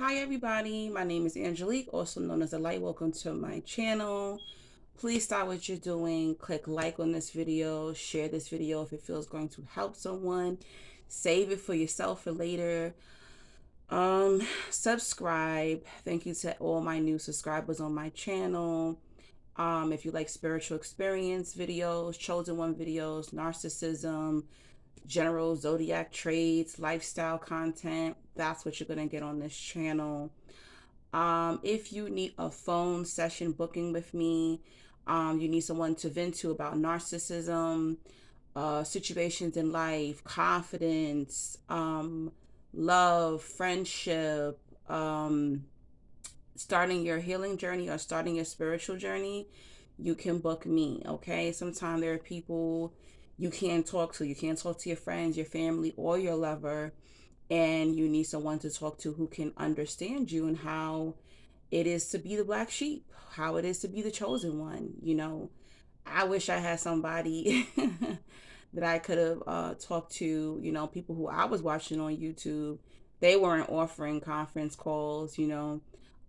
Hi everybody, my name is Angelique, also known as The Light. Welcome to my channel. Please stop what you're doing, click like on this video, share this video if it feels going to help someone, save it for yourself for later. Subscribe. Thank you to all my new subscribers on my channel. If you like spiritual experience videos, chosen one videos, narcissism, general zodiac traits, lifestyle content, that's what you're going to get on this channel. If you need a phone session booking with me, you need someone to vent to about narcissism, situations in life, confidence, love, friendship, starting your healing journey or starting your spiritual journey, you can book me. Okay. Sometimes there are people you can't talk to. You can't talk to your friends, your family, or your lover, and you need someone to talk to who can understand you and how it is to be the black sheep, how it is to be the chosen one. I wish I had somebody that I could have talked to, people who I was watching on YouTube. They weren't offering conference calls, and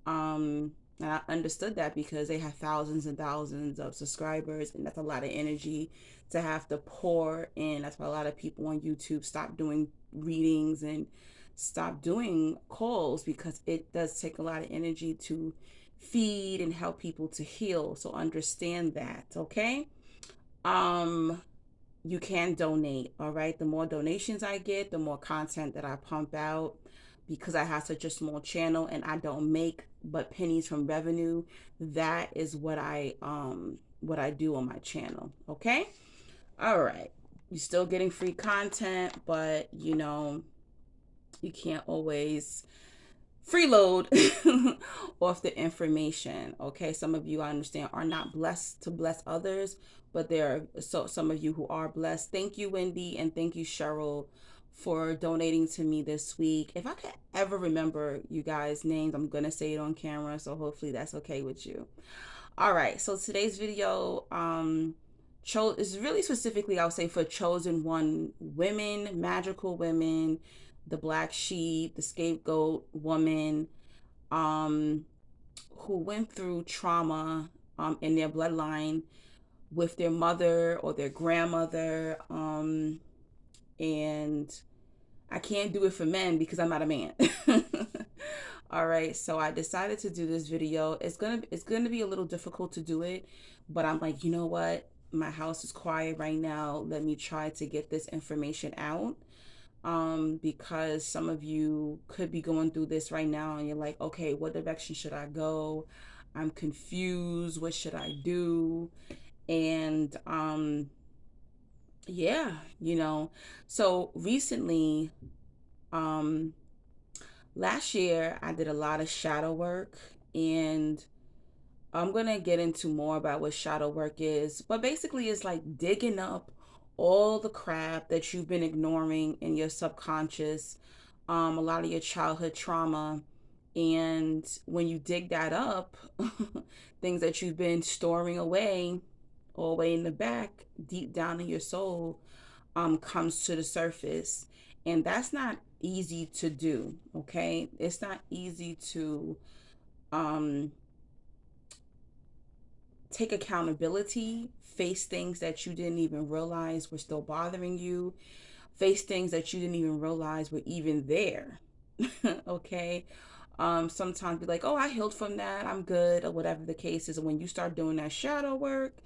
I understood that because they have thousands and thousands of subscribers, and that's a lot of energy to have to pour in. That's why a lot of people on YouTube stop doing readings and stop doing calls, because it does take a lot of energy to feed and help people to heal. So understand that, okay? Um, you can donate, all right? The more donations I get, the more content that I pump out, because I have such a small channel and I don't make but pennies from revenue. That is what I do on my channel, okay? All right. You're still getting free content, but you can't always freeload off the information. Okay, some of you, I understand, are not blessed to bless others, but there are some of you who are blessed. Thank you, Wendy, and thank you, Cheryl, for donating to me this week. If I could ever remember you guys' names, I'm gonna say it on camera, so hopefully that's okay with you. All right, so today's video is really specifically, I would say, for chosen one women, magical women, the black sheep, the scapegoat woman, um, who went through trauma in their bloodline with their mother or their grandmother. And I can't do it for men because I'm not a man. All right, so I decided to do this video. It's gonna be a little difficult to do it, but I'm like, you know what? My house is quiet right now. Let me try to get this information out. Because some of you could be going through this right now and you're like, okay, what direction should I go? I'm confused. What should I do? And yeah, so recently, um, last year I did a lot of shadow work, and I'm gonna get into more about what shadow work is, but basically it's like digging up all the crap that you've been ignoring in your subconscious, a lot of your childhood trauma. And when you dig that up, things that you've been storing away, all the way in the back, deep down in your soul, comes to the surface. And that's not easy to do, okay? It's not easy to um, take accountability, face things that you didn't even realize were still bothering you, face things that you didn't even realize were even there. Okay. Sometimes be like, oh, I healed from that, I'm good, or whatever the case is. And when you start doing that shadow work,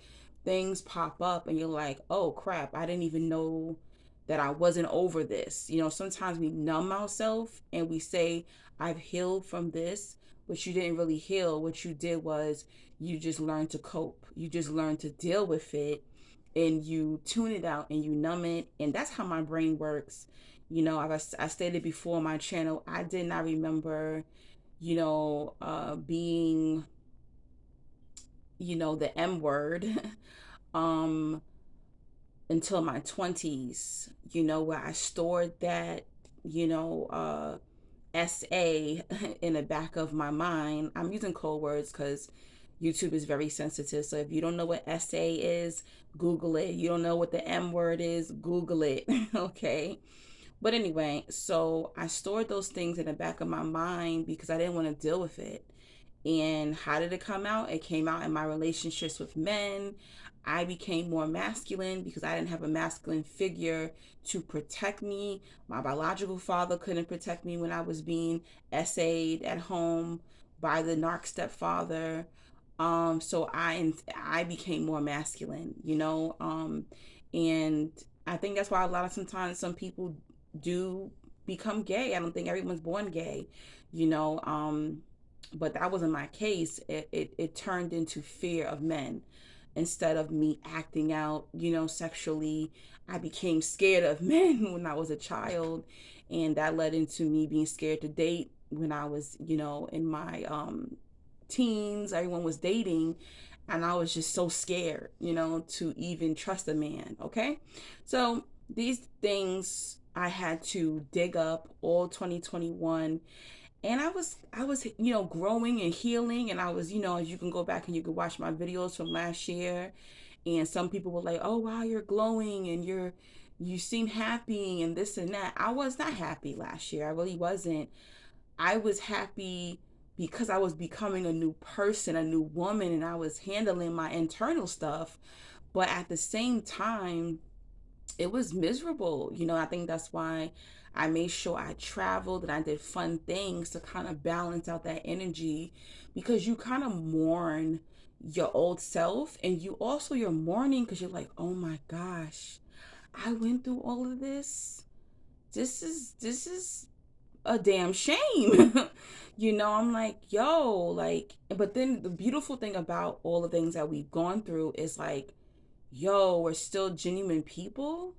things pop up and you're like, oh crap, I didn't even know that I wasn't over this. Sometimes we numb ourselves and we say, I've healed from this, but you didn't really heal. What you did was you just learned to cope. You just learned to deal with it, and you tune it out and you numb it. And that's how my brain works. I stated before on my channel, I did not remember, being, the M word um, until my 20s, where I stored that, SA in the back of my mind. I'm using code words because YouTube is very sensitive. So if you don't know what SA is, Google it. You don't know what the M word is, Google it. Okay. But anyway, so I stored those things in the back of my mind because I didn't want to deal with it. And how did it come out? It came out in my relationships with men. I became more masculine because I didn't have a masculine figure to protect me. My biological father couldn't protect me when I was being essayed at home by the narc stepfather. So I became more masculine, and I think that's why a lot of sometimes some people do become gay. I don't think everyone's born gay, you know. But that wasn't my case. It turned into fear of men instead of me acting out, sexually. I became scared of men when I was a child, and that led into me being scared to date when I was, in my teens. Everyone was dating, and I was just so scared, to even trust a man. Okay, so these things I had to dig up all 2021, and I was growing and healing, and I was, as you can go back and you can watch my videos from last year, and some people were like, oh wow, you're glowing and you seem happy and this and that. I was not happy last year. I really wasn't. I was happy because I was becoming a new person, a new woman, and I was handling my internal stuff. But at the same time, it was miserable. I think that's why I made sure I traveled and I did fun things to kind of balance out that energy, because you kind of mourn your old self, and you're mourning because you're like, oh my gosh, I went through all of this. This is a damn shame. I'm like, yo, like, but then the beautiful thing about all the things that we've gone through is like, yo, we're still genuine people.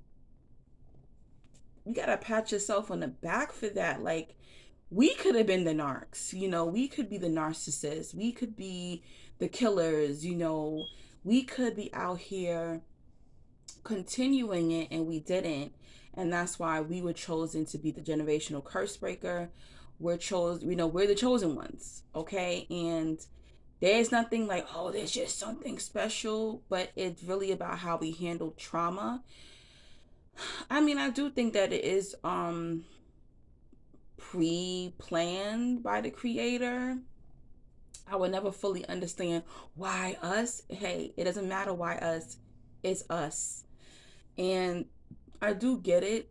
You gotta pat yourself on the back for that. Like, we could have been the narcs, we could be the narcissists, we could be the killers, we could be out here continuing it, and we didn't. And that's why we were chosen to be the generational curse breaker. We're the chosen ones, okay? And there's nothing like, oh, there's just something special, but it's really about how we handle trauma. I mean, I do think that it is pre-planned by the creator. I would never fully understand why us. Hey, it doesn't matter why us. It's us. And I do get it.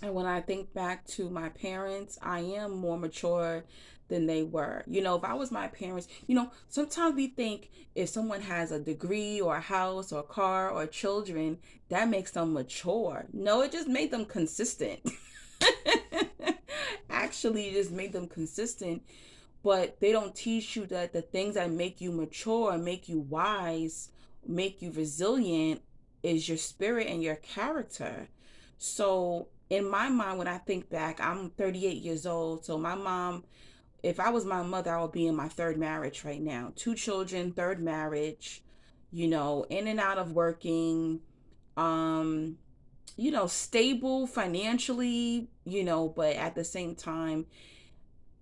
And when I think back to my parents, I am more mature than they were. If I was my parents, sometimes we think if someone has a degree or a house or a car or children, that makes them mature. No, it just made them consistent. Actually, it just made them consistent. But they don't teach you that the things that make you mature, make you wise, make you resilient is your spirit and your character. So in my mind, when I think back, I'm 38 years old. So my mom, if I was my mother, I would be in my third marriage right now. 2 children, third marriage, in and out of working, um, stable financially, but at the same time,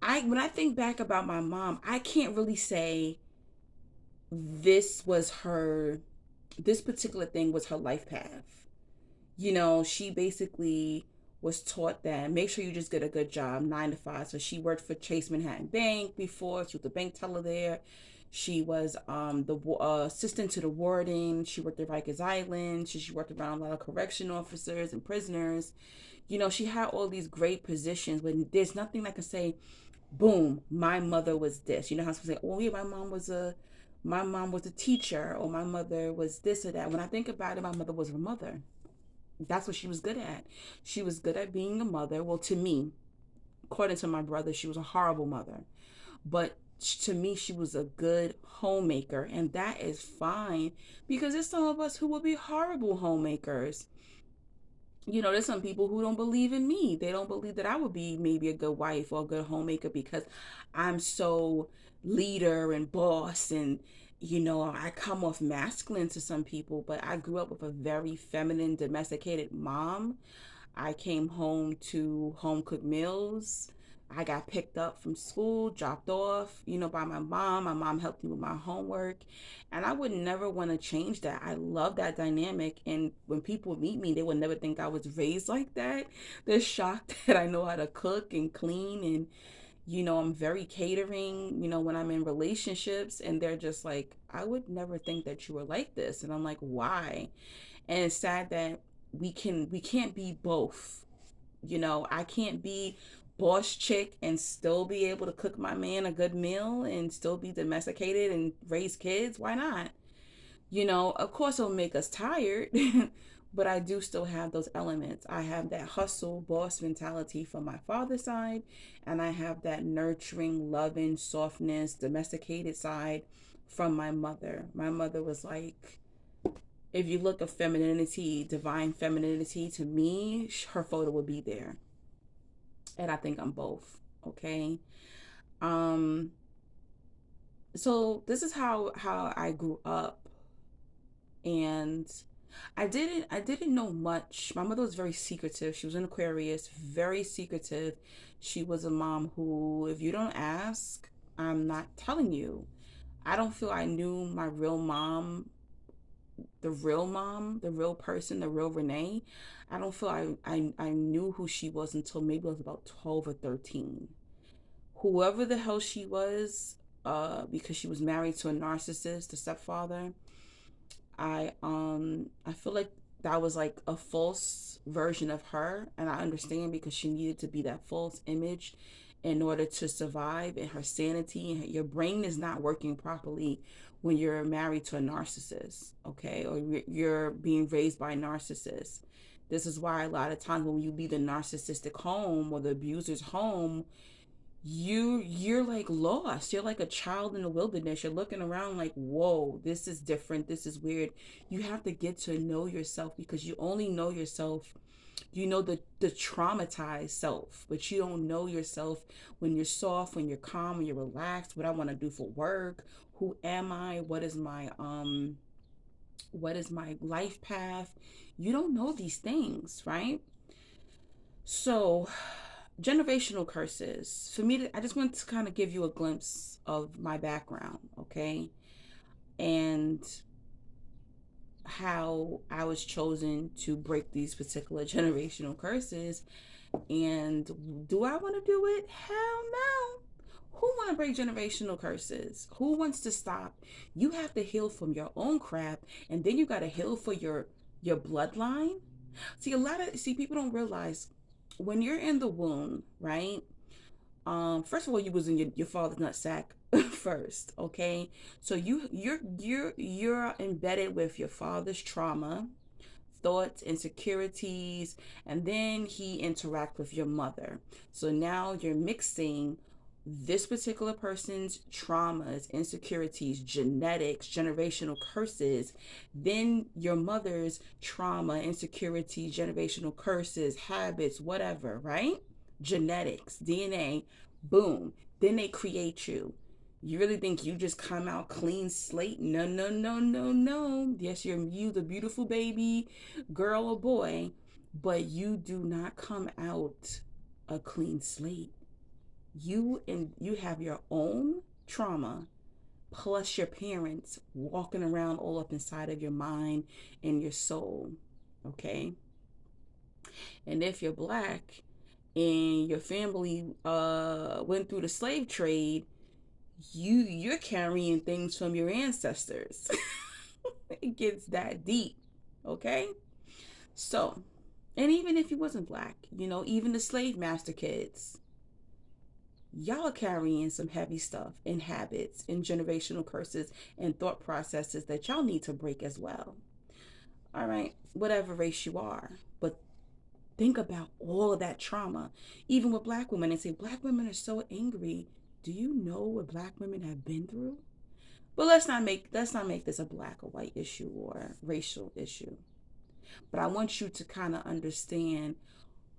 when I think back about my mom, I can't really say this was her, this particular thing was her life path. She basically was taught that make sure you just get a good job, 9 to 5. So she worked for Chase Manhattan Bank before. She was the bank teller there. She was the assistant to the warden. She worked at Rikers Island. She worked around a lot of correction officers and prisoners. She had all these great positions, but there's nothing that can say, boom, my mother was this. How some say, oh yeah, my mom was a teacher, or my mother was this or that. When I think about it, my mother was a mother. That's what she was good at. She was good at being a mother. Well, to me, according to my brother, she was a horrible mother. But to me, she was a good homemaker. And that is fine, because there's some of us who will be horrible homemakers. There's some people who don't believe in me. They don't believe that I would be maybe a good wife or a good homemaker because I'm so leader and boss, and I come off masculine to some people, but I grew up with a very feminine, domesticated mom. I came home to home cooked meals. I got picked up from school, dropped off, by my mom. My mom helped me with my homework. And I would never want to change that. I love that dynamic. And when people meet me, they would never think I was raised like that. They're shocked that I know how to cook and clean. And, I'm very catering, when I'm in relationships. And they're just like, I would never think that you were like this. And I'm like, why? And it's sad that we can't be both. I can't be boss chick and still be able to cook my man a good meal and still be domesticated and raise kids. Why not? Of course it'll make us tired, but I do still have those elements. I have that hustle boss mentality from my father's side, and I have that nurturing, loving, softness, domesticated side from my mother. My mother was like, if you look at femininity, divine femininity, to me, her photo would be there. And I think I'm both. Okay. Um, so this is how I grew up, and I didn't know much. My mother was very secretive. She was an Aquarius, very secretive. She was a mom who, if you don't ask, I'm not telling you. I don't feel I knew my real mom, the real person, the real Renee. I don't feel I knew who she was until maybe I was about 12 or 13. Whoever the hell she was, because she was married to a narcissist, the stepfather, I feel like that was like a false version of her, and I understand because she needed to be that false image in order to survive in her sanity. And your brain is not working properly when you're married to a narcissist, okay, or you're being raised by a narcissist. This is why a lot of times when you leave the narcissistic home or the abuser's home, you're like lost. You're like a child in the wilderness. You're looking around like, whoa, this is different, this is weird. You have to get to know yourself, because you only know yourself, the traumatized self, but you don't know yourself when you're soft, when you're calm, when you're relaxed. What I want to do for work, who am I, what is my life path. You don't know these things, right? So generational curses, for me, I just want to kind of give you a glimpse of my background, okay, and how I was chosen to break these particular generational curses. And do I want to do it? Hell no. Who want to break generational curses? Who wants to stop? You have to heal from your own crap, and then you got to heal for your bloodline. See, people don't realize when you're in the womb, right? First of all, you was in your father's nutsack first, okay? So you're embedded with your father's trauma, thoughts, insecurities, and then he interact with your mother. So now you're mixing this particular person's traumas, insecurities, genetics, generational curses, then your mother's trauma, insecurities, generational curses, habits, whatever, right? Genetics, DNA, boom. Then they create you. You really think you just come out clean slate? No, no, no, no, no. Yes, you the beautiful baby, girl or boy, but you do not come out a clean slate. You have your own trauma plus your parents walking around all up inside of your mind and your soul. Okay? And if you're black and your family went through the slave trade, you're carrying things from your ancestors. It gets that deep. Okay? So, and even if you wasn't black, even the slave master kids, y'all are carrying some heavy stuff and habits and generational curses and thought processes that y'all need to break as well. All right, whatever race you are. But think about all of that trauma. Even with black women, they say black women are so angry. Do you know what black women have been through? But let's not make this a black or white issue or racial issue. But I want you to kind of understand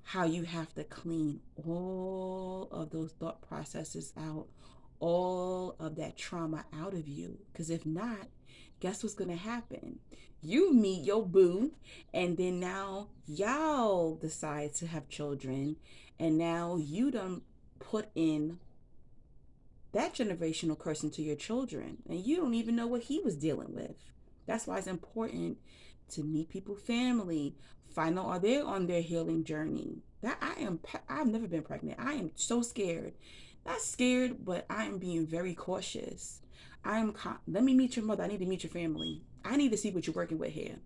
how you have to clean all of those thought processes out, all of that trauma out of you. Because if not, guess what's going to happen? You meet your boo, and then now y'all decide to have children, and now you done put in that generational curse into your children, and you don't even know what he was dealing with. That's why it's important to meet people, family, find out are they on their healing journey. I've never been pregnant. I am so scared. Not scared, but I am being very cautious. Let me meet your mother. I need to meet your family. I need to see what you're working with here.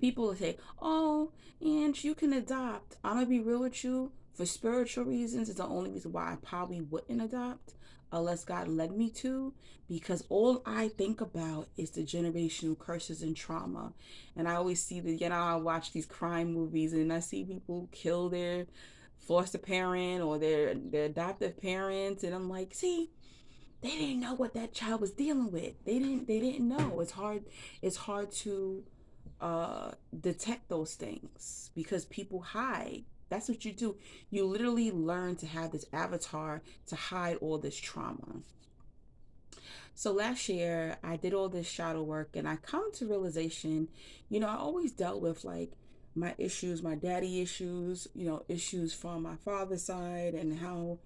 People will say, oh, and you can adopt. I'm going to be real with you. For spiritual reasons, it's the only reason why I probably wouldn't adopt unless God led me to, because all I think about is the generational curses and trauma. And I always see I watch these crime movies and I see people kill their foster parent or their adoptive parents, and I'm like, see, they didn't know what that child was dealing with. They didn't know. It's hard to detect those things because people hide. That's what you do. You literally learn to have this avatar to hide all this trauma. So last year I did all this shadow work and I come to realization, I always dealt with like my issues, my daddy issues, issues from my father's side and how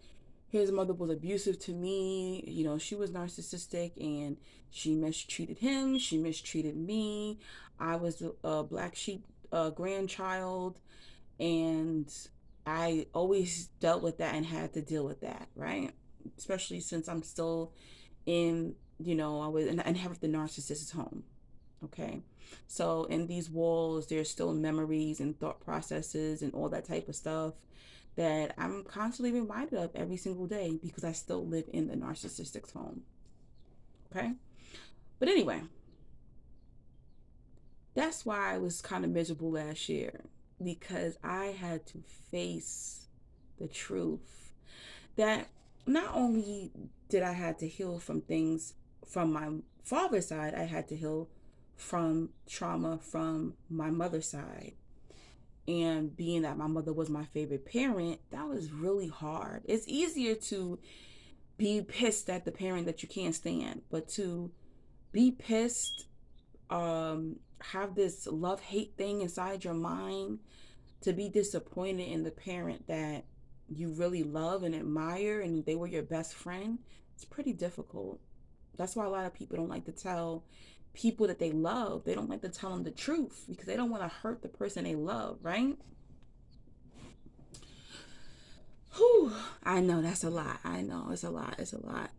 his mother was abusive to me. She was narcissistic and she mistreated him. She mistreated me. I was a black sheep grandchild, and I always dealt with that and had to deal with that, right? Especially since I'm still in, I was and have the narcissist's home. Okay. So in these walls, there's still memories and thought processes and all that type of stuff that I'm constantly reminded of every single day because I still live in the narcissistic's home. Okay. But anyway, that's why I was kind of miserable last year, because I had to face the truth that not only did I have to heal from things from my father's side, I had to heal from trauma from my mother's side. And being that my mother was my favorite parent, that was really hard. It's easier to be pissed at the parent that you can't stand, but to be pissed, have this love hate thing inside your mind, to be disappointed in the parent that you really love and admire and they were your best friend, it's pretty difficult. That's why a lot of people don't like to tell people that they love. They don't like to tell them the truth because they don't want to hurt the person they love, right? Whew, I know that's a lot. I know it's a lot. It's a lot.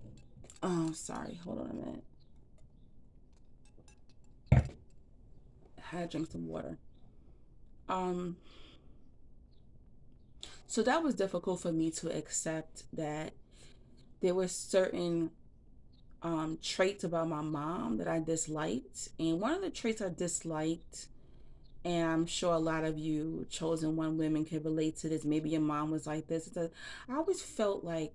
Oh, sorry. Hold on a minute. I had to drink some water. Um, so that was difficult for me to accept that there were certain traits about my mom that I disliked. And one of the traits I disliked, and I'm sure a lot of you chosen one women can relate to this, maybe your mom was like this, is that I always felt like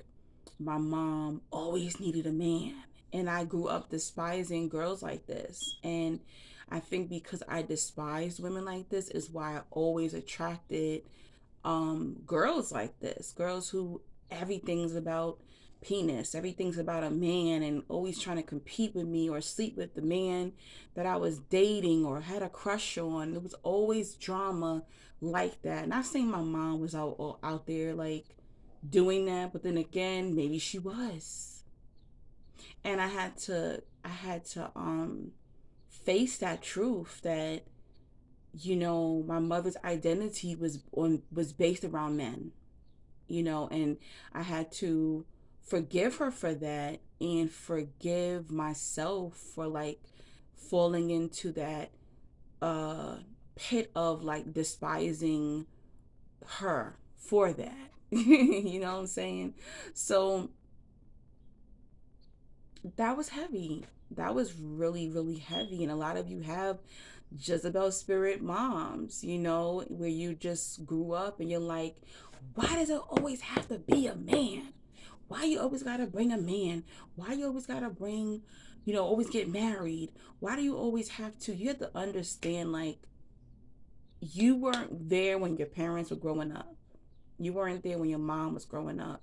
my mom always needed a man. And I grew up despising girls like this. And I think because I despised women like this is why I always attracted girls like this, girls who everything's about penis, everything's about a man, and always trying to compete with me or sleep with the man that I was dating or had a crush on. It was always drama like that. Not saying my mom was out there like doing that, but then again, maybe she was. And I had to face that truth that my mother's identity was based around men, and I had to forgive her for that and forgive myself for like falling into that pit of like despising her for that. You know what I'm saying? So that was heavy. That was really, really heavy. And a lot of you have Jezebel spirit moms, where you just grew up and you're like, why does it always have to be a man? Why you always gotta bring a man? Why you always gotta bring, always get married? Why do you always have to? You have to understand, like, you weren't there when your parents were growing up. You weren't there when your mom was growing up.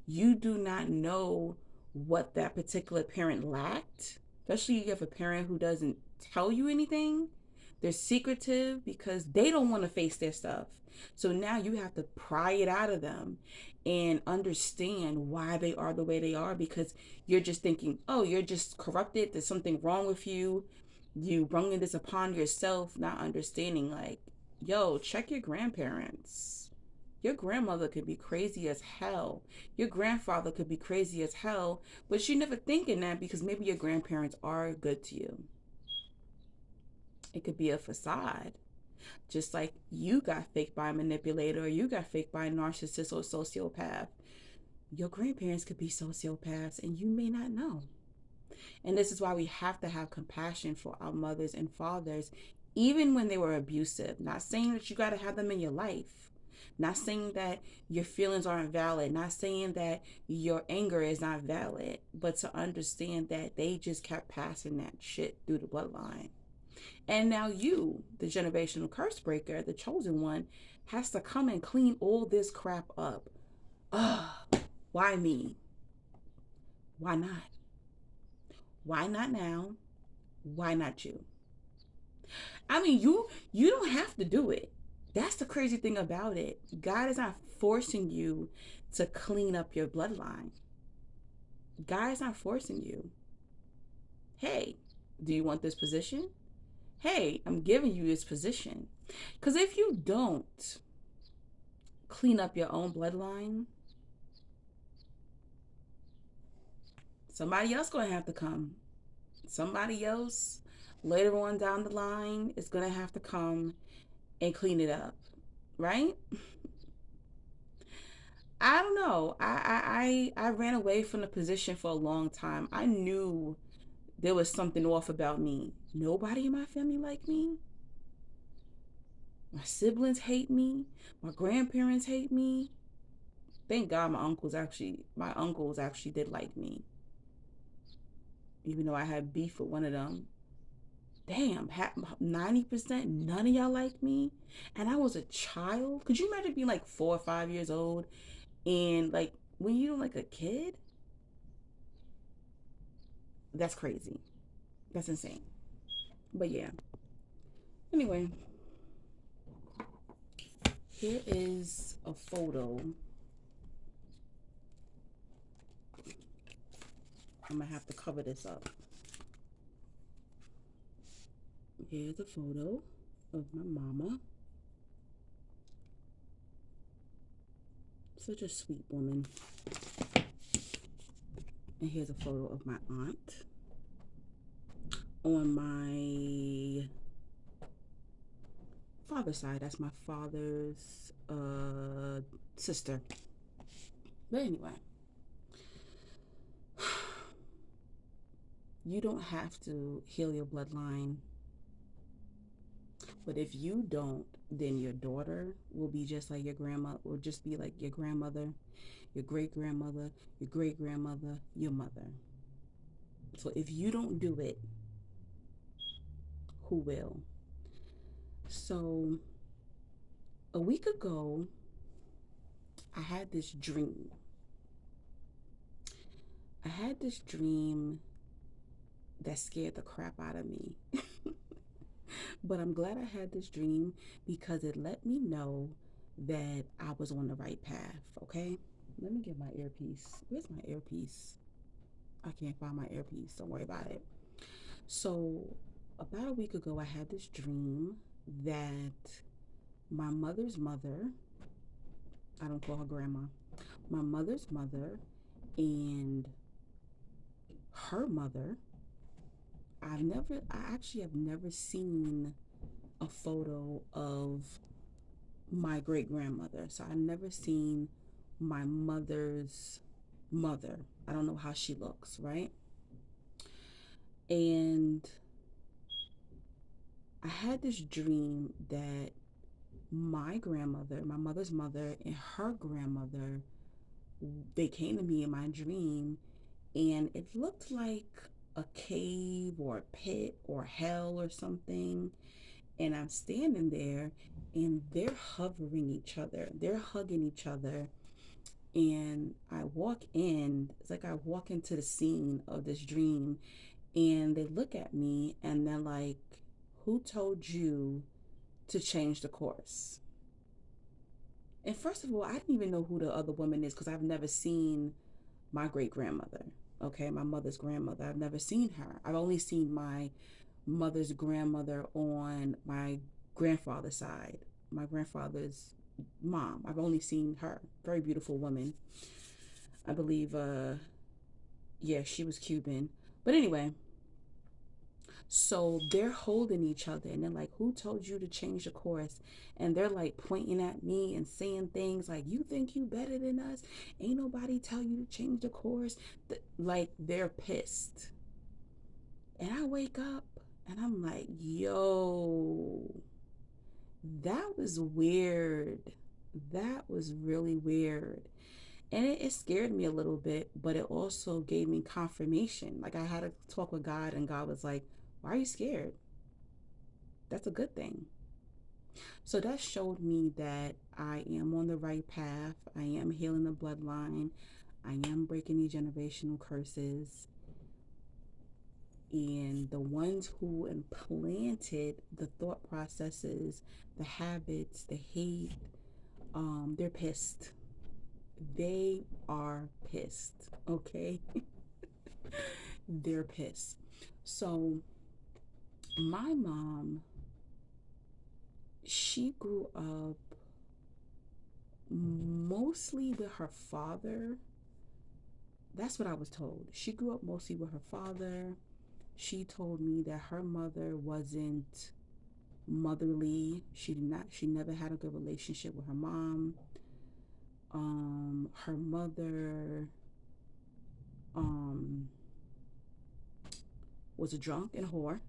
You do not know what that particular parent lacked, especially if you have a parent who doesn't tell you anything. They're secretive because they don't want to face their stuff. So now you have to pry it out of them and understand why they are the way they are, because you're just thinking, oh, you're just corrupted. There's something wrong with you. You bringing this upon yourself, not understanding, like, yo, check your grandparents. Your grandmother could be crazy as hell. Your grandfather could be crazy as hell, but you never thinking that because maybe your grandparents are good to you. It could be a facade. Just like you got faked by a manipulator or you got faked by a narcissist or sociopath. Your grandparents could be sociopaths and you may not know. And this is why we have to have compassion for our mothers and fathers, even when they were abusive. Not saying that you got to have them in your life. Not saying that your feelings aren't valid. Not saying that your anger is not valid. But to understand that they just kept passing that shit through the bloodline. And now you, the generational curse breaker, the chosen one, has to come and clean all this crap up. Ugh, why me? Why not? Why not now? Why not you? I mean, you don't have to do it. That's the crazy thing about it. God is not forcing you to clean up your bloodline. God is not forcing you. Hey, do you want this position? Hey, I'm giving you this position. Because if you don't clean up your own bloodline, somebody else going to have to come. Somebody else later on down the line is going to have to come and clean it up, right? I don't know. I ran away from the position for a long time. I knew there was something off about me. Nobody in my family liked me. My siblings hate me. My grandparents hate me. Thank God my uncles actually did like me. Even though I had beef with one of them. Damn, 90%, none of y'all like me. And I was a child. Could you imagine being like 4 or 5 years old and like when you don't like a kid? That's crazy. That's insane. But yeah. Anyway, here is a photo. I'm gonna have to cover this up. Here's a photo of my mama. Such a sweet woman. And here's a photo of my aunt. On my father's side, that's my father's sister. But anyway, you don't have to heal your bloodline. But if you don't, then your daughter will be just like your grandma, will just be like your grandmother, your great grandmother, your great grandmother, your mother. So if you don't do it, who will? So a week ago, I had this dream. I had this dream that scared the crap out of me. But I'm glad I had this dream because it let me know that I was on the right path, okay? Let me get my earpiece. Where's my earpiece? I can't find my earpiece. Don't worry about it. So, about a week ago, I had this dream that my mother's mother, I don't call her grandma, my mother's mother and her mother, I actually have never seen a photo of my great grandmother. So I've never seen my mother's mother. I don't know how she looks, right? And I had this dream that my grandmother, my mother's mother, and her grandmother, they came to me in my dream, and it looked like a cave or a pit or hell or something. And I'm standing there and they're hovering each other, they're hugging each other. And I walk in, it's like I walk into the scene of this dream, and they look at me and they're like, who told you to change the course? And first of all, I didn't even know who the other woman is because I've never seen my great grandmother. Okay, my mother's grandmother. I've never seen her. I've only seen my mother's grandmother on my grandfather's side, my grandfather's mom. I've only seen her. Very beautiful woman. I believe, yeah, she was Cuban. But anyway, so they're holding each other and they're like, who told you to change the course? And they're like pointing at me and saying things like, you think you better than us? Ain't nobody tell you to change the course. Like they're pissed. And I wake up and I'm like, yo, that was weird. That was really weird. And it scared me a little bit, but it also gave me confirmation. Like I had to talk with God, and God was like, why are you scared? That's a good thing. So that showed me that I am on the right path. I am healing the bloodline. I am breaking these generational curses. And the ones who implanted the thought processes, the habits, the hate, they're pissed. They are pissed. Okay? They're pissed. So my mom, she grew up mostly with her father. That's what I was told. She grew up mostly with her father. She told me that her mother wasn't motherly. She never had a good relationship with her mom. Her mother um was a drunk and a whore.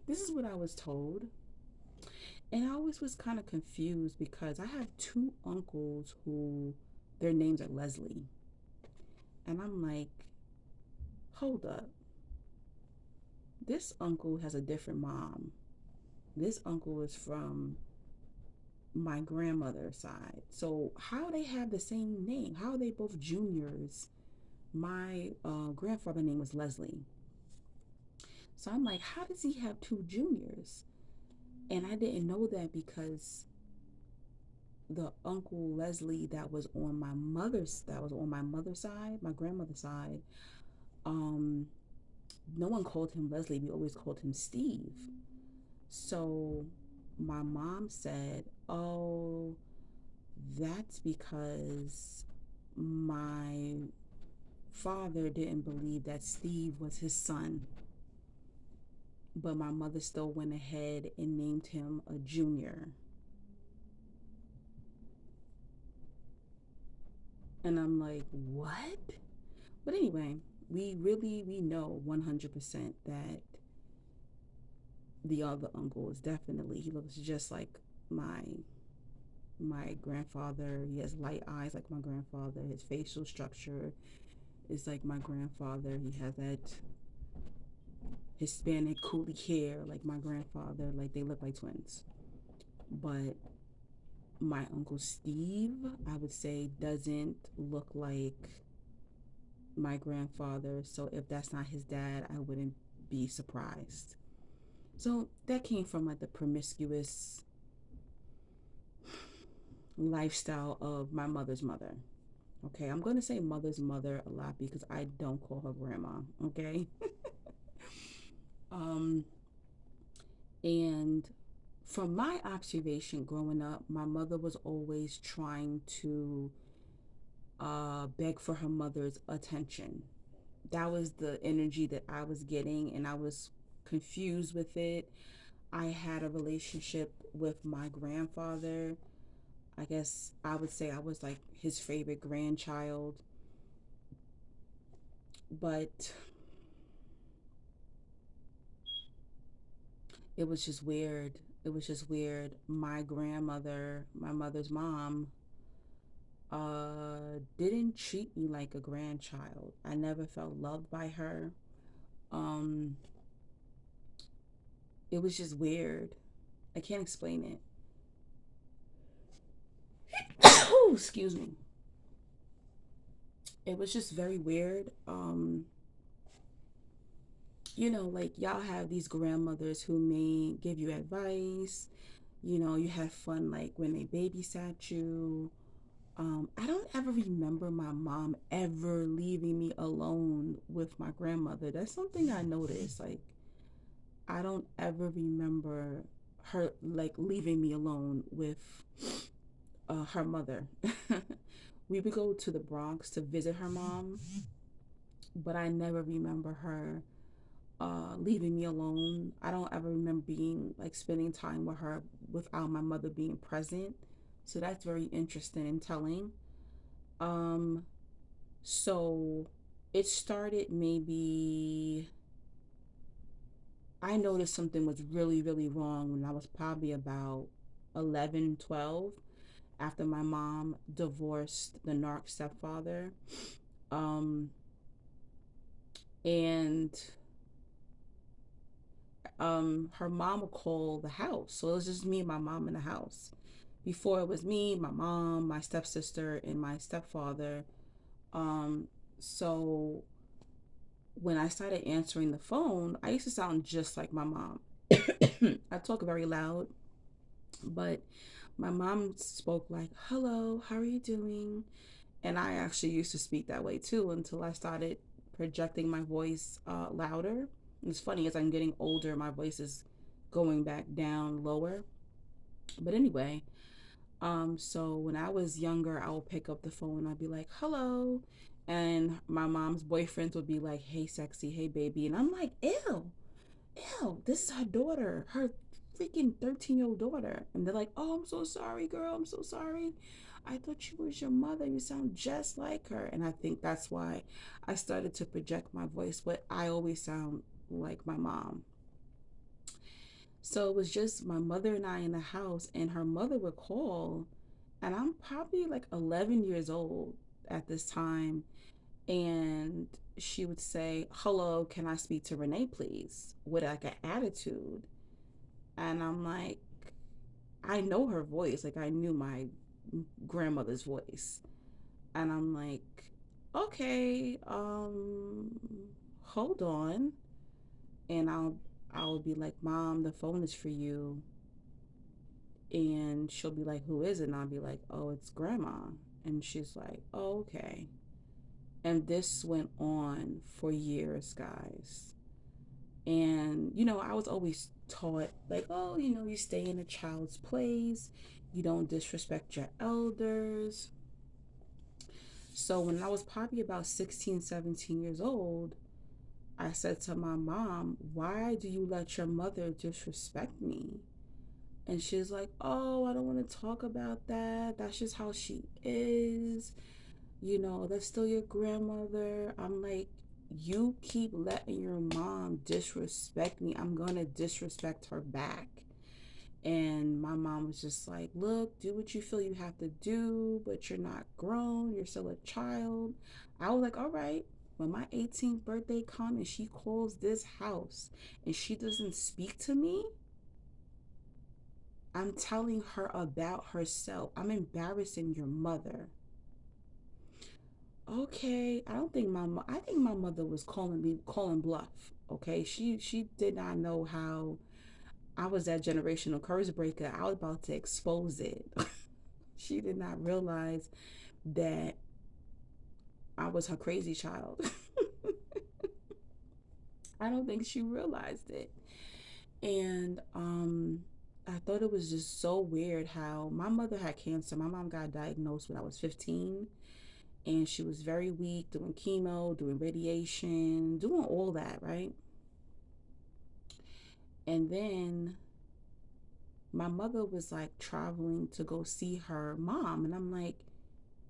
This is what I was told. And I always was kind of confused because I have two uncles who their names are Leslie. And I'm like, hold up. This uncle has a different mom. This uncle is from my grandmother's side. So how they have the same name? How are they both juniors? My grandfather name was Leslie. So I'm like, how does he have two juniors? And I didn't know that because the uncle Leslie that was on my mother's side, my grandmother's side, um, no one called him Leslie. We always called him Steve. So my mom said, oh, that's because my father didn't believe that Steve was his son. But my mother still went ahead and named him a junior. And I'm like, what? But anyway, we know 100% that the other uncle is definitely, he looks just like my my grandfather. He has light eyes like my grandfather. His facial structure is like my grandfather. He has that Hispanic coolie hair like my grandfather. Like they look like twins. But my uncle Steve, I would say, doesn't look like my grandfather. So if that's not his dad, I wouldn't be surprised. So that came from like the promiscuous lifestyle of my mother's mother. Okay, I'm going to say mother's mother a lot because I don't call her grandma. Okay. um, and from my observation growing up, my mother was always trying to beg for her mother's attention. That was the energy that I was getting, and I was confused with it. I had a relationship with my grandfather. I guess I would say I was like his favorite grandchild. But it was just weird. It was just weird. My grandmother, my mother's mom, didn't treat me like a grandchild. I never felt loved by her. Um, it was just weird. I can't explain it. Oh, excuse me. It was just very weird. like y'all have these grandmothers who may give you advice. You have fun like when they babysat you. I don't ever remember my mom ever leaving me alone with my grandmother. That's something I noticed. Like, I don't ever remember her like leaving me alone with her mother. We would go to the Bronx to visit her mom, but I never remember her leaving me alone. I don't ever remember being like spending time with her without my mother being present. So that's very interesting and telling. Um, so it started maybe I noticed something was really, really wrong when I was probably about 11, 12, after my mom divorced the narc stepfather. Um, and her mom would call the house. So it was just me and my mom in the house. Before it was me, my mom, my stepsister, and my stepfather. Um, so when I started answering the phone, I used to sound just like my mom. I talk very loud, but my mom spoke like, "Hello, how are you doing?" And I actually used to speak that way too until I started projecting my voice louder. And it's funny, as I'm getting older, my voice is going back down lower. But anyway, so when I was younger, I would pick up the phone. I'd be like, "Hello," and my mom's boyfriends would be like, "Hey, sexy, hey, baby," and I'm like, "Ew, ew, this is her daughter, her freaking 13-year-old daughter," and they're like, "Oh, I'm so sorry, girl. I'm so sorry. I thought she was your mother. You sound just like her." And I think that's why I started to project my voice, but I always sound like my mom. So it was just my mother and I in the house, and her mother would call, and I'm probably like 11 years old at this time, and she would say, "Hello, can I speak to Renee, please?" with like an attitude. And I'm like, I know her voice, like I knew my grandmother's voice. And I'm like, okay, hold on. And I'll be like, "Mom, the phone is for you." And she'll be like, "Who is it?" And I'll be like, "Oh, it's grandma." And she's like, "Oh, okay." And this went on for years, guys. And, I was always taught, like, oh, you stay in a child's place, you don't disrespect your elders. So when I was probably about 16, 17 years old, I said to my mom, "Why do you let your mother disrespect me?" And she's like, "Oh, I don't want to talk about that. That's just how she is. That's still your grandmother." I'm like, "You keep letting your mom disrespect me, I'm gonna disrespect her back." And my mom was just like, "Look, do what you feel you have to do, but you're not grown, you're still a child." I was like, "All right." When my 18th birthday comes and she calls this house and she doesn't speak to me, I'm telling her about herself. I'm embarrassing your mother. Okay, I don't think I think my mother was calling bluff. Okay, she did not know how I was that generational curse breaker. I was about to expose it. She did not realize that I was her crazy child. I don't think she realized it. And I thought it was just so weird how my mother had cancer. My mom got diagnosed when I was 15, and she was very weak, doing chemo, doing radiation, doing all that, right? And then my mother was like traveling to go see her mom, and I'm like,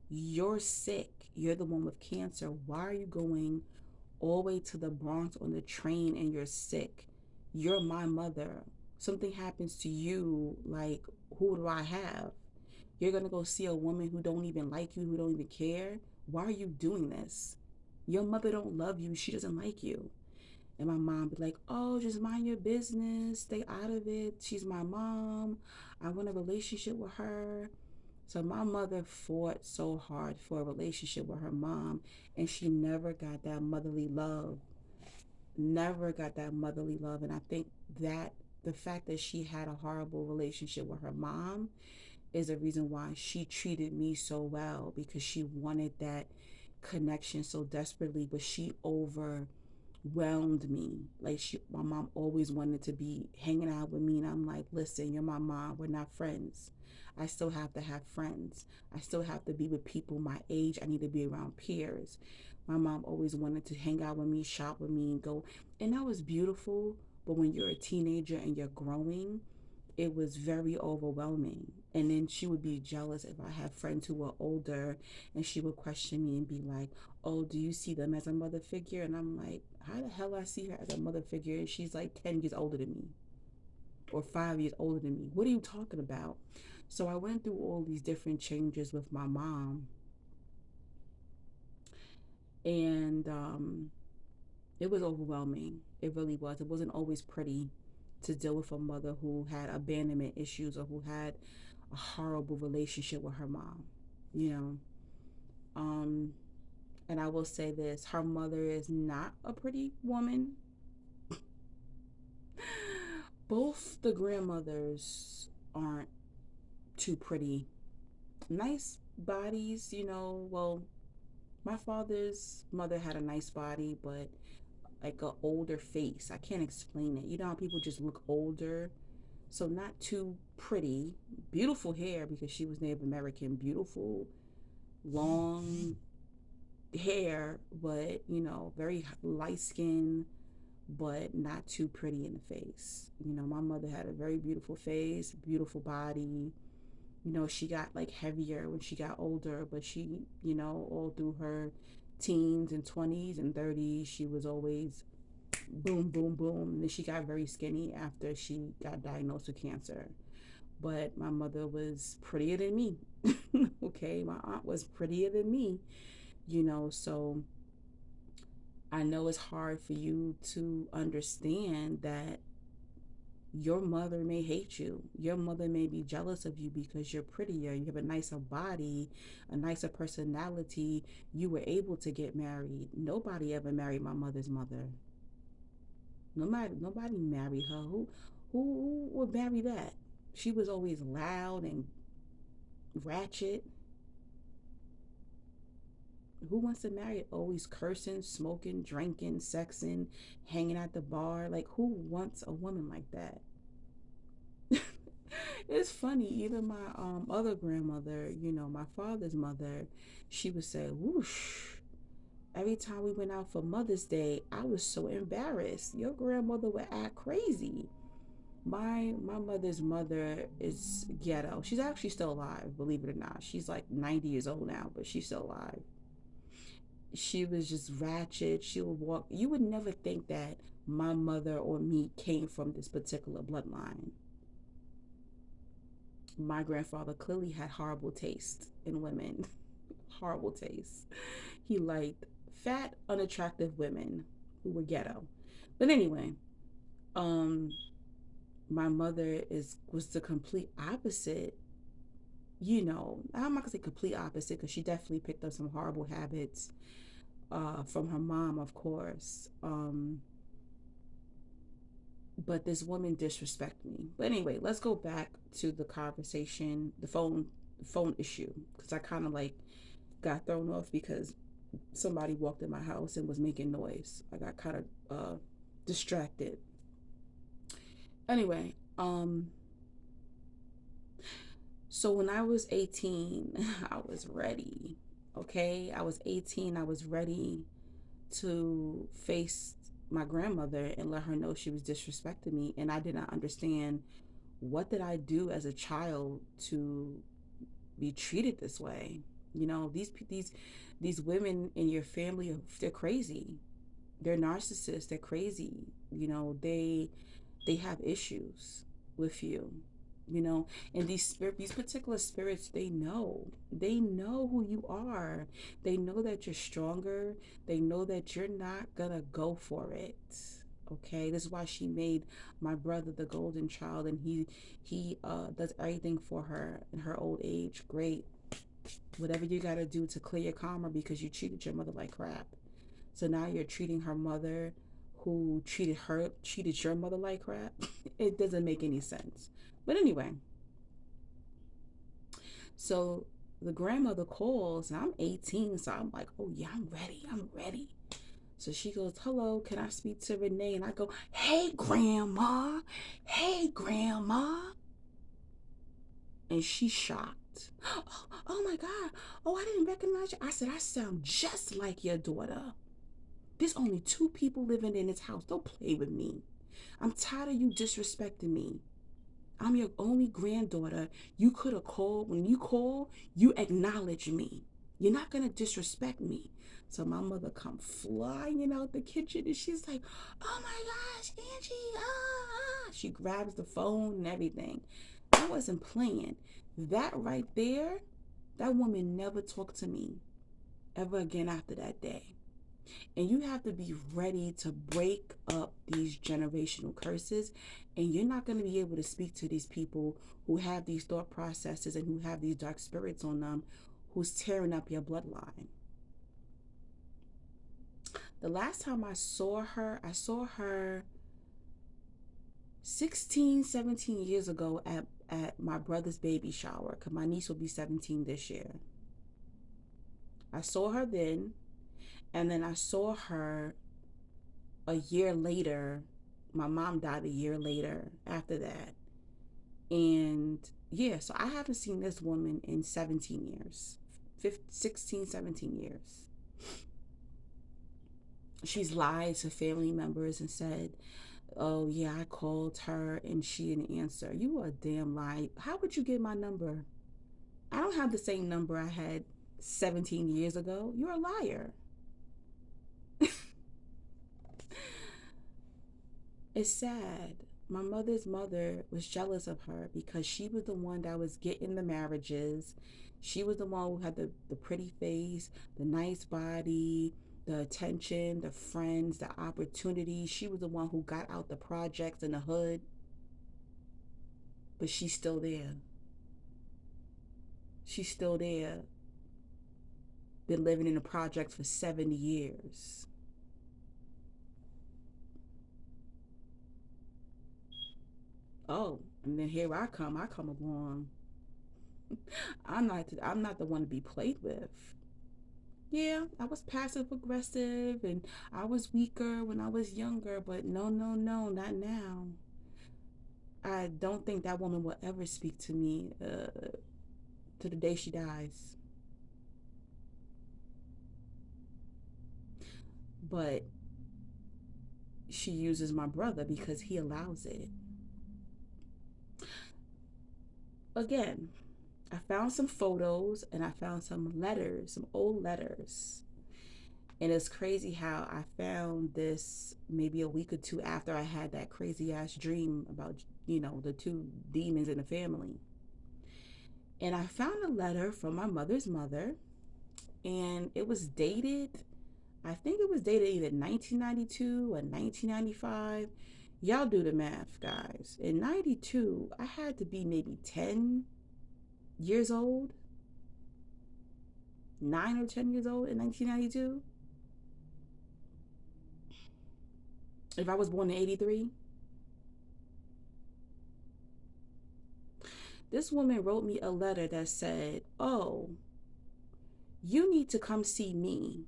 "You're sick. You're the one with cancer. Why are you going all the way to the Bronx on the train and you're sick? You're my mother. Something happens to you, like, who do I have? You're gonna go see a woman who don't even like you, who don't even care. Why are you doing this? Your mother don't love you. She doesn't like you." And my mom be like, "Oh, just mind your business. Stay out of it. She's my mom. I want a relationship with her." So my mother fought so hard for a relationship with her mom, and she never got that motherly love never got that motherly love. And I think that the fact that she had a horrible relationship with her mom is a reason why she treated me so well, because she wanted that connection so desperately, but she overwhelmed me. Like, my mom always wanted to be hanging out with me, and I'm like, listen, you're my mom, we're not friends. I still have to have friends. I still have to be with people my age. I need to be around peers. My mom always wanted to hang out with me, shop with me, and go, and that was beautiful. But when you're a teenager and you're growing, it was very overwhelming. And then she would be jealous if I had friends who were older, and she would question me and be like, oh, do you see them as a mother figure? And I'm like, how the hell I see her as a mother figure? And she's like 10 years older than me, or 5 years older than me. What are you talking about? So I went through all these different changes with my mom, and it was overwhelming. It really was. It wasn't always pretty to deal with a mother who had abandonment issues, or who had a horrible relationship with her mom, you know. Um, and I will say this, her mother is not a pretty woman. Both the grandmothers aren't too pretty. Nice bodies, you know. Well, my father's mother had a nice body, but like a older face. I can't explain it. You know how people just look older? So not too pretty. Beautiful hair, because she was Native American. Beautiful long hair, but you know, very light skin, but not too pretty in the face. You know, my mother had a very beautiful face, beautiful body. You know, she got like heavier when she got older, but she, you know, all through her teens and 20s and 30s, she was always boom, boom, boom. And then she got very skinny after she got diagnosed with cancer. But my mother was prettier than me. Okay, my aunt was prettier than me, you know. So I know it's hard for you to understand that your mother may hate you. Your mother may be jealous of you because you're prettier, you have a nicer body, a nicer personality. You were able to get married. Nobody ever married my mother's mother. Nobody married her. Who would marry that? She was always loud and ratchet. Who wants to marry it? Always cursing, smoking, drinking, sexing, hanging at the bar. Like, who wants a woman like that? It's funny. Even my other grandmother, you know, my father's mother, she would say, "Whoosh." Every time we went out for Mother's Day, I was so embarrassed. Your grandmother would act crazy. My mother's mother is ghetto. She's actually still alive, believe it or not. She's like 90 years old now, but she's still alive. She was just ratchet. She would walk. You would never think that my mother or me came from this particular bloodline. My grandfather clearly had horrible taste in women. Horrible taste. He liked fat, unattractive women who were ghetto. But anyway, um, my mother is was the complete opposite. You know, I'm not gonna say complete opposite, because she definitely picked up some horrible habits from her mom, of course. But this woman disrespected me. But anyway, let's go back to the conversation, the phone issue, because I kind of like got thrown off because somebody walked in my house and was making noise. I got kind of distracted. Anyway, so when I was 18, I was ready. Okay, I was 18. I was ready to face my grandmother and let her know she was disrespecting me, and I did not understand what did I do as a child to be treated this way. You know, these women in your family, they're crazy. They're narcissists. They're crazy. You know, they have issues with you. You know, and these particular spirits, they know who you are. They know that you're stronger. They know that you're not gonna go for it. Okay, this is why she made my brother the golden child, and he does everything for her in her old age. Great, whatever you got to do to clear your karma, because you treated your mother like crap. So now you're treating her mother, who treated your mother like crap. It doesn't make any sense. But anyway, so the grandmother calls, and I'm 18, so I'm like, oh yeah, I'm ready. So she goes, hello, can I speak to Renee? And I go, hey grandma, hey grandma. And she's shocked. Oh my God, oh, I didn't recognize you. I said, I sound just like your daughter. There's only 2 people living in this house. Don't play with me. I'm tired of you disrespecting me. I'm your only granddaughter. You could have called. When you call, you acknowledge me. You're not going to disrespect me. So my mother come flying out the kitchen and she's like, oh my gosh, Angie, ah. She grabs the phone and everything. I wasn't playing. That right there, that woman never talked to me ever again after that day. And you have to be ready to break up these generational curses. And you're not going to be able to speak to these people who have these thought processes and who have these dark spirits on them, who's tearing up your bloodline. The last time I saw her 16, 17 years ago at my brother's baby shower, because my niece will be 17 this year. I saw her then. And then I saw her a year later. My mom died a year later after that. And yeah, so I haven't seen this woman in 17 years. 16, 17 years. She's lied to family members and said, oh yeah, I called her and she didn't answer. You are a damn lie. How would you get my number? I don't have the same number I had 17 years ago. You're a liar. It's sad. My mother's mother was jealous of her because she was the one that was getting the marriages. She was the one who had the pretty face, the nice body, the attention, the friends, the opportunities. She was the one who got out the projects in the hood. But she's still there. She's still there. Been living in the projects for 70 years. Oh, and then here I come along. I'm not the one to be played with. Yeah, I was passive aggressive and I was weaker when I was younger, but no, not now. I don't think that woman will ever speak to me to the day she dies. But she uses my brother because he allows it. Again, I found some photos and I found some letters, some old letters. And it's crazy how I found this maybe a week or 2 after I had that crazy ass dream about, the 2 demons in the family. And I found a letter from my mother's mother, and it was dated, I think it was dated either 1992 or 1995. Y'all do the math, guys. In 92, I had to be maybe 10 years old, 9 or 10 years old in 1992. If I was born in 83. This woman wrote me a letter that said, oh, you need to come see me.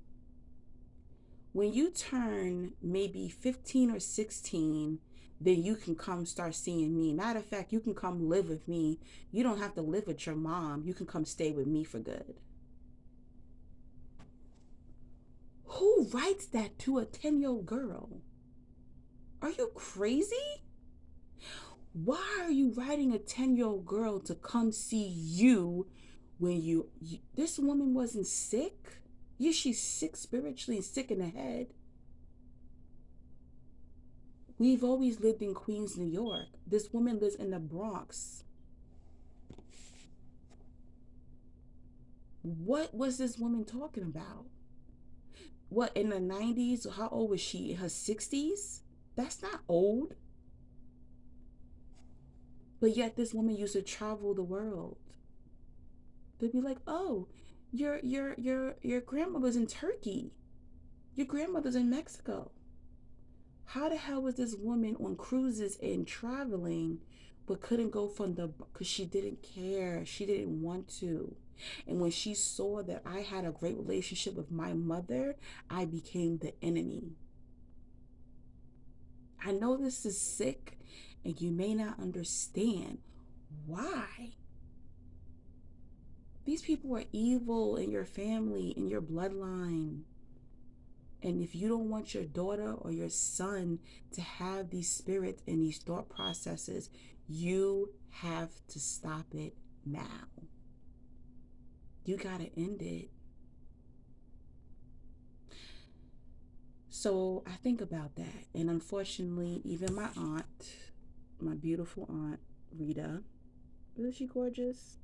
When you turn maybe 15 or 16, then you can come start seeing me. Matter of fact, you can come live with me. You don't have to live with your mom. You can come stay with me for good. Who writes that to a 10-year-old girl? Are you crazy? Why are you writing a 10-year-old girl to come see you when this woman wasn't sick? Yeah, she's sick spiritually, sick in the head. We've always lived in Queens, New York. This woman lives in the Bronx. What was this woman talking about? What, in the 90s? How old was she? In her 60s? That's not old. But yet this woman used to travel the world. They'd be like, oh, your grandmother's in Turkey. Your grandmother's in Mexico. How the hell was this woman on cruises and traveling but couldn't go from the, because she didn't care, she didn't want to. And when she saw that I had a great relationship with my mother, I became the enemy. I know this is sick and you may not understand why. These people are evil in your family, in your bloodline. And if you don't want your daughter or your son to have these spirits and these thought processes, you have to stop it now. You gotta end it. So I think about that. And unfortunately, even my aunt, my beautiful aunt, Rita, isn't she gorgeous?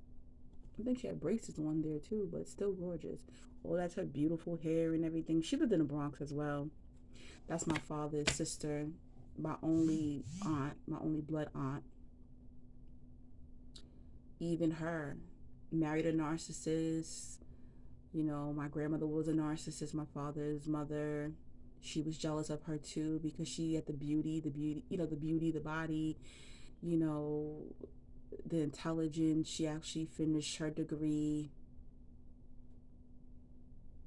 I think she had braces on there too, but still gorgeous. Oh, that's her beautiful hair and everything. She lived in the Bronx as well. That's my father's sister, my only aunt, my only blood aunt. Even her married a narcissist. You know, my grandmother was a narcissist, my father's mother. She was jealous of her too because she had the beauty, the beauty, the body, you know, the intelligence. She actually finished her degree.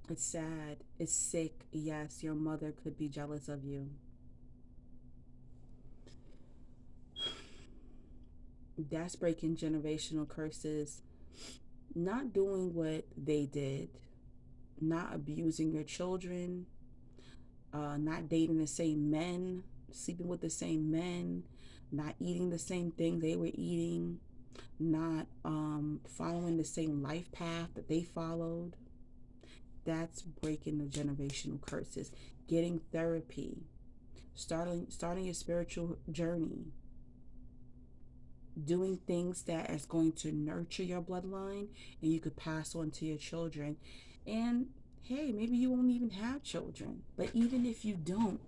It's sad. It's sick. Yes, your mother could be jealous of you. That's breaking generational curses. Not doing what they did, not abusing your children, not dating the same men, sleeping with the same men, not eating the same thing they were eating, not following the same life path that they followed. That's breaking the generational curses. Getting therapy, starting a spiritual journey, doing things that is going to nurture your bloodline and you could pass on to your children. And hey, maybe you won't even have children, but even if you don't,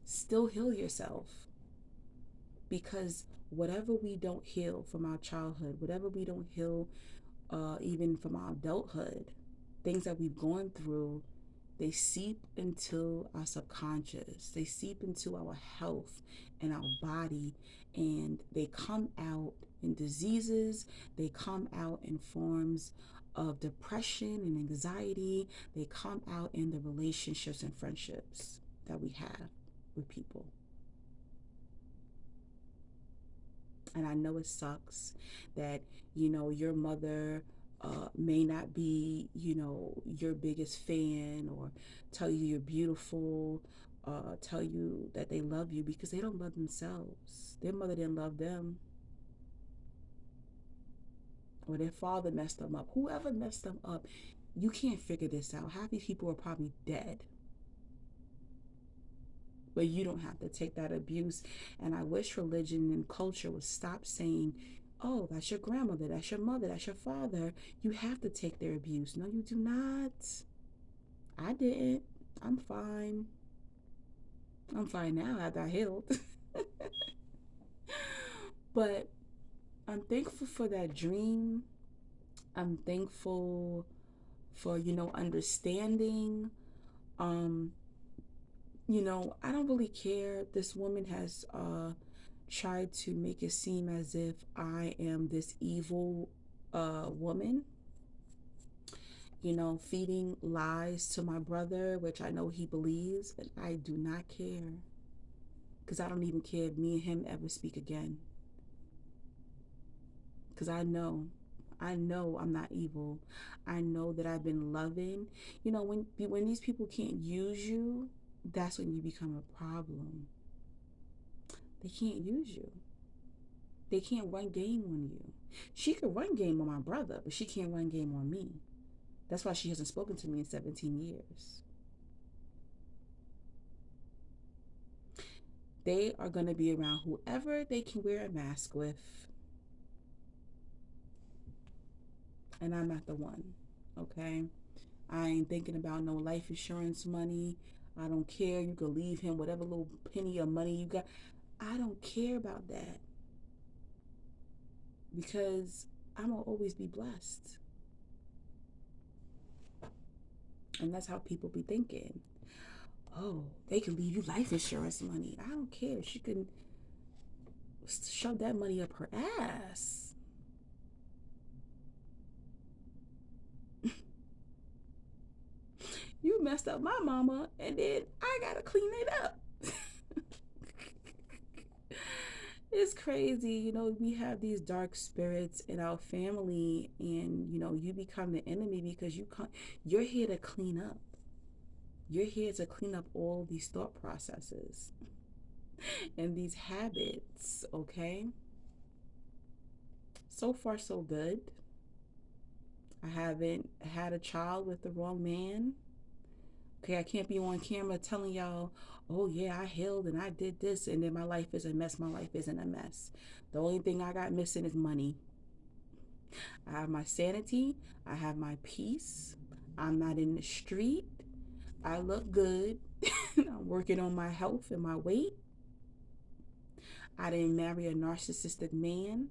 still heal yourself, because whatever we don't heal from our childhood, whatever we don't heal even from our adulthood, things that we've gone through, they seep into our subconscious, they seep into our health and our body, and they come out in diseases, they come out in forms of depression and anxiety, they come out in the relationships and friendships that we have with people. And I know it sucks that, your mother may not be, your biggest fan, or tell you you're beautiful, tell you that they love you, because they don't love themselves. Their mother didn't love them, or their father messed them up. Whoever messed them up, you can't figure this out. Half these people are probably dead. But you don't have to take that abuse. And I wish religion and culture would stop saying, oh, that's your grandmother, that's your mother, that's your father. You have to take their abuse. No, you do not. I didn't. I'm fine. I'm fine now after I healed. But I'm thankful for that dream. I'm thankful for, understanding. Um, I don't really care. This woman has tried to make it seem as if I am this evil woman, feeding lies to my brother, which I know he believes, and I do not care, because I don't even care if me and him ever speak again, because I know I'm not evil. I know that I've been loving. When these people can't use you, that's when you become a problem. They can't use you. They can't run game on you. She could run game on my brother, but she can't run game on me. That's why she hasn't spoken to me in 17 years. They are going to be around whoever they can wear a mask with. And I'm not the one, okay? I ain't thinking about no life insurance money. I don't care. You can leave him whatever little penny of money you got. I don't care about that, because I'm going to always be blessed. And that's how people be thinking. Oh, they can leave you life insurance money. I don't care. She can shove that money up her ass. You messed up my mama, and then I gotta clean it up. It's crazy, we have these dark spirits in our family, and you become the enemy because you're here to clean up. You're here to clean up all these thought processes and these habits, okay? So far, so good. I haven't had a child with the wrong man. Okay, I can't be on camera telling y'all, oh yeah, I healed and I did this, and then my life is a mess. My life isn't a mess. The only thing I got missing is money. I have my sanity. I have my peace. I'm not in the street. I look good. I'm working on my health and my weight. I didn't marry a narcissistic man.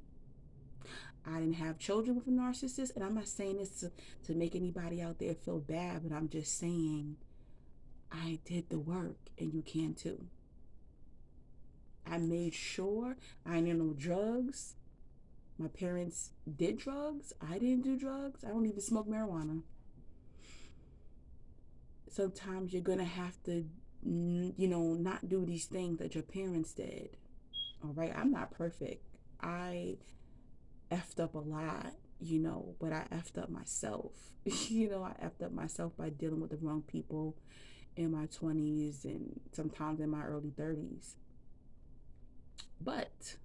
I didn't have children with a narcissist. And I'm not saying this to make anybody out there feel bad, but I'm just saying I did the work, and you can too. I made sure I didn't know drugs. My parents did drugs. I didn't do drugs. I don't even smoke marijuana. Sometimes you're going to have to, not do these things that your parents did. All right. I'm not perfect. I effed up a lot, but I effed up myself. I effed up myself by dealing with the wrong people in my 20s and sometimes in my early 30s. But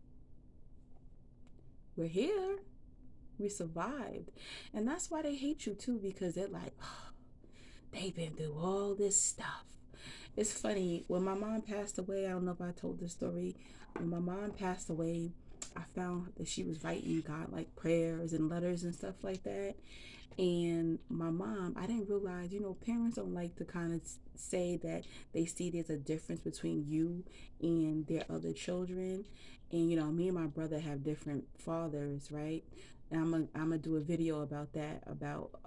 we're here. We survived. And that's why they hate you too, because they're like, oh, they've been through all this stuff. It's funny, when my mom passed away, I don't know if I told this story. When my mom passed away, I found that she was writing God like prayers and letters and stuff like that. And my mom, I didn't realize, parents don't like to kind of say that they see there's a difference between you and their other children. And, me and my brother have different fathers, right? And I'm gonna do a video about that, about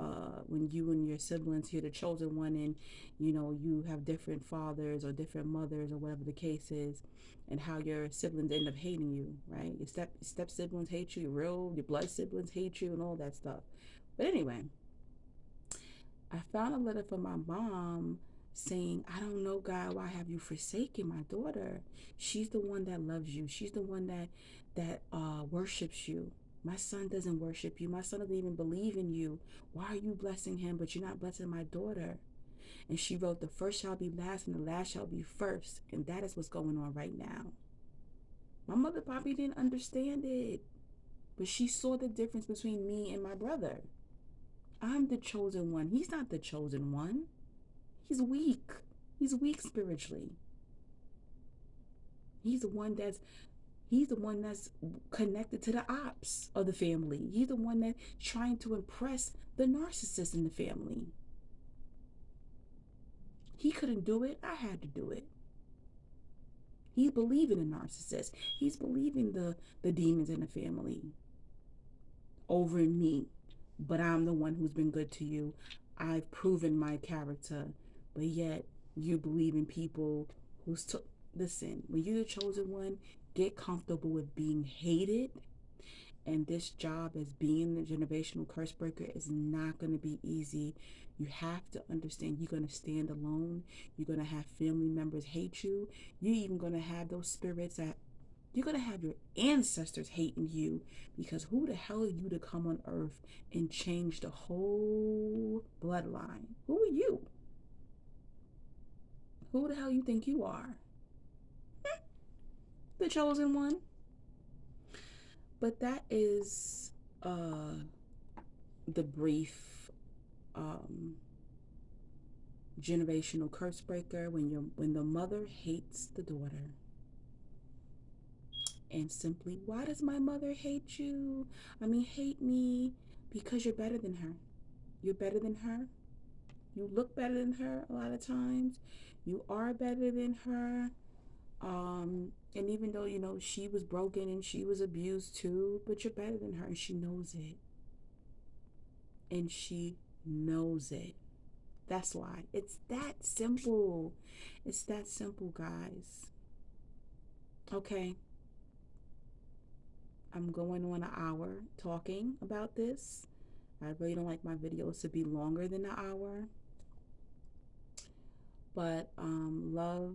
when you and your siblings, you're the chosen one, and you have different fathers or different mothers or whatever the case is, and how your siblings end up hating you, right? Your step siblings hate you, your blood siblings hate you, and all that stuff. But anyway, I found a letter from my mom saying, I don't know, God, why have you forsaken my daughter? She's the one that loves you. She's the one that worships you. My son doesn't worship you. My son doesn't even believe in you. Why are you blessing him, but you're not blessing my daughter? And she wrote, the first shall be last and the last shall be first. And that is what's going on right now. My mother probably didn't understand it, but she saw the difference between me and my brother. I'm the chosen one. He's not the chosen one. He's weak. He's weak spiritually. He's the one that's connected to the ops of the family. He's the one that's trying to impress the narcissist in the family. He couldn't do it. I had to do it. He's believing in narcissists. He's believing the demons in the family over me. But I'm the one who's been good to you. I've proven my character. But yet you believe in people listen, when you're the chosen one, get comfortable with being hated. And this job as being the generational curse breaker is not going to be easy. You have to understand you're going to stand alone. You're going to have family members hate you. You're even going to have those spirits that you're going to have your ancestors hating you, because who the hell are you to come on earth and change the whole bloodline? Who are you? Who the hell you think you are? The chosen one? But that is the brief generational curse breaker, when the mother hates the daughter. And simply, why does my mother hate you? Hate me because you're better than her. You're better than her. You look better than her a lot of times. You are better than her. And even though, she was broken and she was abused too, but you're better than her, and she knows it. And she knows it. That's why. It's that simple. It's that simple, guys. Okay, I'm going on an hour talking about this. I really don't like my videos to be longer than an hour. But love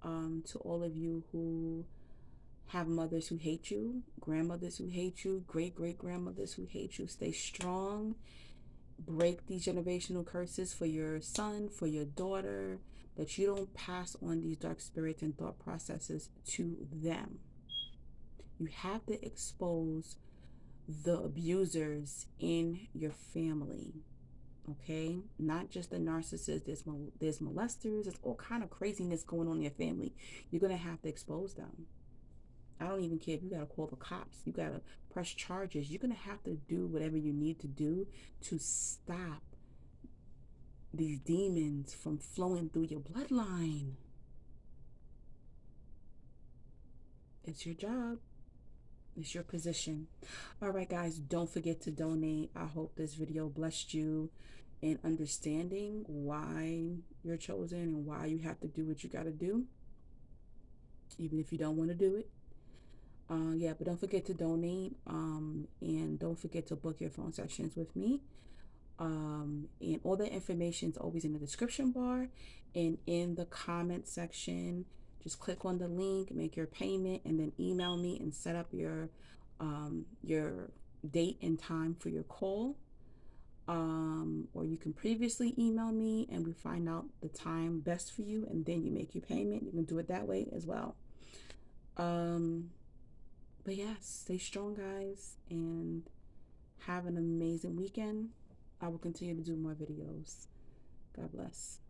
to all of you who have mothers who hate you, grandmothers who hate you, great great grandmothers who hate you. Stay strong. Break these generational curses for your son, for your daughter, that you don't pass on these dark spirits and thought processes to them. You have to expose the abusers in your family. Okay, not just the narcissists. There's molesters. There's all kind of craziness going on in your family. You're gonna have to expose them. I don't even care if you gotta call the cops. You gotta press charges. You're gonna have to do whatever you need to do to stop these demons from flowing through your bloodline. It's your job. It's your position. All right, guys, don't forget to donate. I hope this video blessed you in understanding why you're chosen and why you have to do what you got to do, even if you don't want to do it. Yeah, but don't forget to donate, and don't forget to book your phone sessions with me. And all the information is always in the description bar and in the comment section. Just click on the link, make your payment, and then email me and set up your date and time for your call. Or you can previously email me and we find out the time best for you, and then you make your payment. You can do it that way as well. But yes, stay strong, guys, and have an amazing weekend. I will continue to do more videos. God bless.